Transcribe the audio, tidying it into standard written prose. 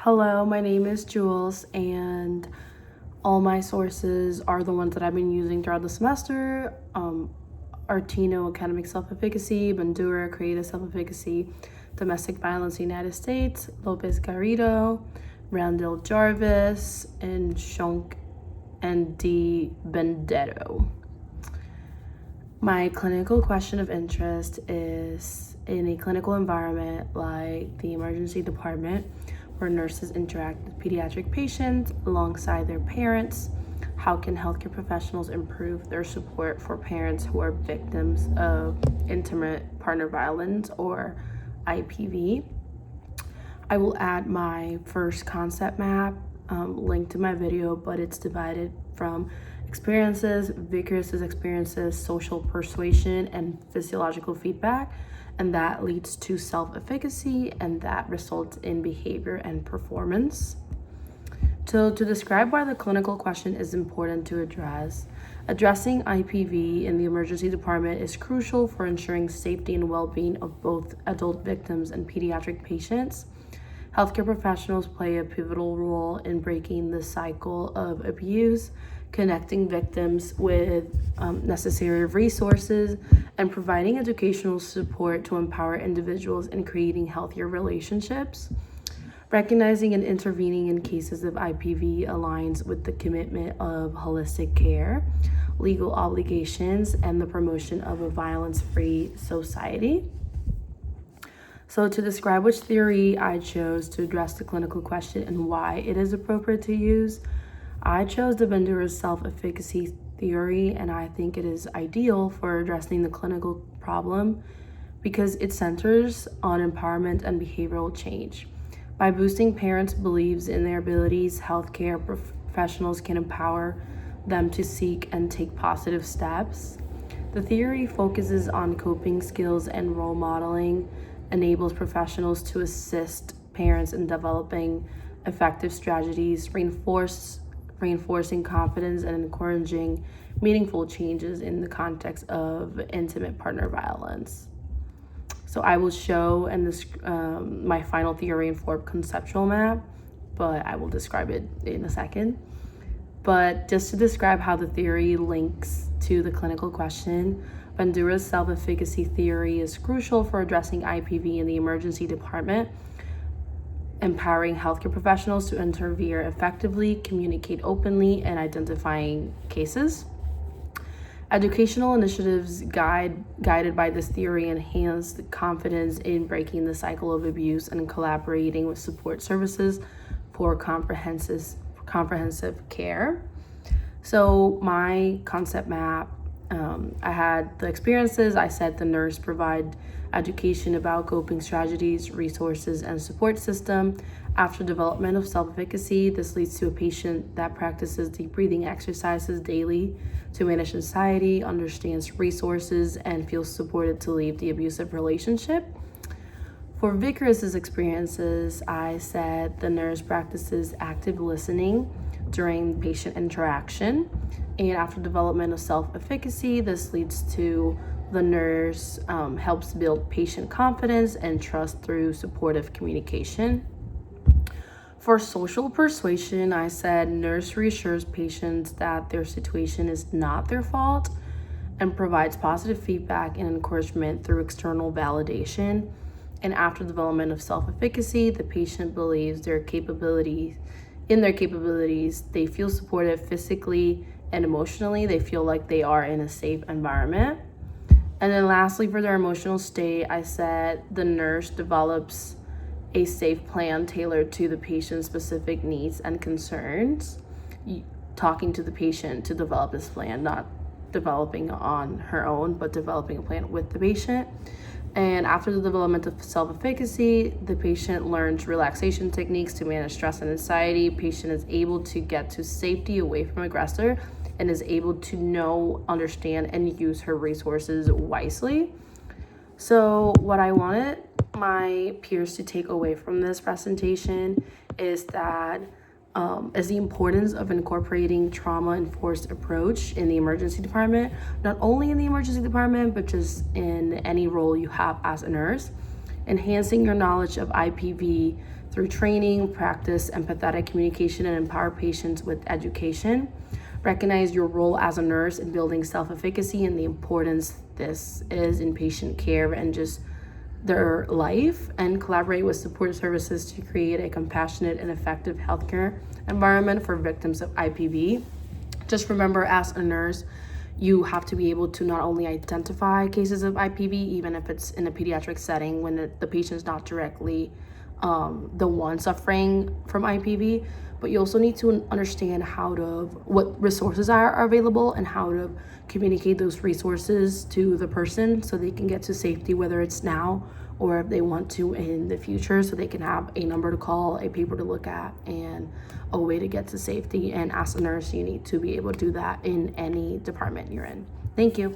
Hello, my name is Jules, and all my sources are the ones that I've been using throughout the semester. Artino Academic Self-Efficacy, Bandura Creative Self-Efficacy, Domestic Violence United States, Lopez Garrido, Randall Jarvis, and Shonk and D. Benedetto. My clinical question of interest is in a clinical environment like the emergency department, where nurses interact with pediatric patients alongside their parents. How can healthcare professionals improve their support for parents who are victims of intimate partner violence or IPV? I will add my first concept map linked to my video, but it's divided from experiences, Vickers' experiences, social persuasion, and physiological feedback. And that leads to self-efficacy, and that results in behavior and performance. So to describe why the clinical question is important to address, addressing IPV in the emergency department is crucial for ensuring safety and well-being of both adult victims and pediatric patients. Healthcare professionals play a pivotal role in breaking the cycle of abuse, connecting victims with necessary resources, and providing educational support to empower individuals in creating healthier relationships. Recognizing and intervening in cases of IPV aligns with the commitment of holistic care, legal obligations, and the promotion of a violence-free society. So to describe which theory I chose to address the clinical question and why it is appropriate to use, I chose the Bandura's self-efficacy theory, and I think it is ideal for addressing the clinical problem because it centers on empowerment and behavioral change. By boosting parents' beliefs in their abilities, healthcare professionals can empower them to seek and take positive steps. The theory focuses on coping skills and role modeling, enables professionals to assist parents in developing effective strategies, reinforcing confidence and encouraging meaningful changes in the context of intimate partner violence. So I will show in this my final theory-informed conceptual map, but I will describe it in a second. But just to describe how the theory links to the clinical question, Bandura's self-efficacy theory is crucial for addressing IPV in the emergency department, empowering healthcare professionals to intervene effectively, communicate openly, and identifying cases. Educational initiatives guided by this theory enhance the confidence in breaking the cycle of abuse and collaborating with support services for comprehensive care. So my concept map, I had the experiences. I said the nurse provide education about coping strategies, resources, and support system. After development of self-efficacy, this leads to a patient that practices deep breathing exercises daily to manage anxiety, understands resources, and feels supported to leave the abusive relationship. For Vickers' experiences, I said the nurse practices active listening during patient interaction. And after development of self-efficacy, this leads to the nurse helps build patient confidence and trust through supportive communication. For social persuasion, I said nurse reassures patients that their situation is not their fault and provides positive feedback and encouragement through external validation. And after development of self-efficacy, the patient believes their capabilities, they feel supported physically and emotionally. They feel like they are in a safe environment. And then lastly, for their emotional state, I said the nurse develops a safe plan tailored to the patient's specific needs and concerns, talking to the patient to develop this plan, not developing on her own, but developing a plan with the patient. And after the development of self-efficacy, the patient learns relaxation techniques to manage stress and anxiety. Patient is able to get to safety away from aggressor and is able to know, understand, and use her resources wisely. So what I wanted my peers to take away from this presentation is that is the importance of incorporating trauma-informed approach in the emergency department, not only in the emergency department, but just in any role you have as a nurse. Enhancing your knowledge of IPV through through training, practice empathetic communication, and empower patients with education. Recognize your role as a nurse in building self-efficacy and the importance this is in patient care and just their life, and collaborate with support services to create a compassionate and effective healthcare environment for victims of IPV. Just remember, as a nurse, you have to be able to not only identify cases of IPV, even if it's in a pediatric setting when the patient's not directly the one suffering from IPV, but you also need to understand what resources are available and how to communicate those resources to the person so they can get to safety, whether it's now or if they want to in the future, so they can have a number to call, a paper to look at, and a way to get to safety. And as a nurse, you need to be able to do that in any department you're in. Thank you.